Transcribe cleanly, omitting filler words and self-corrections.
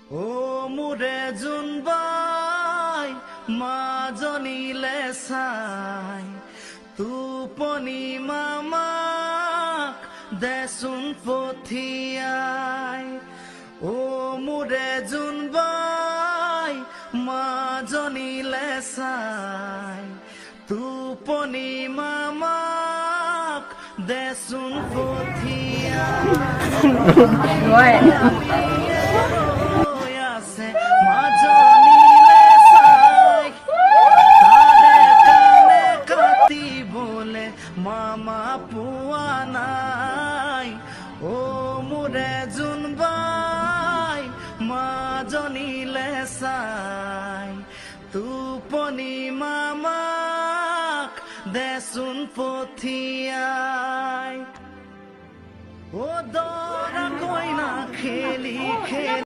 ও মুরে জুনবাই মাজনিলে চাই টোপনি মামাক দেচোন পঠিয়াই ও মুরে জুনবাই মাজনিলে চাই টোপনি মামাক দেচোন পঠিয়াই আছে মাজনিলে চাই তাৰে কাণে কাটিবলে মামা পোৱা নাই ও মোৰে জোনবাই মাজনিলে চাই টোপনি মামাক দেচোন পঠিয়াই ও দৰা কইনা খেলি খেলি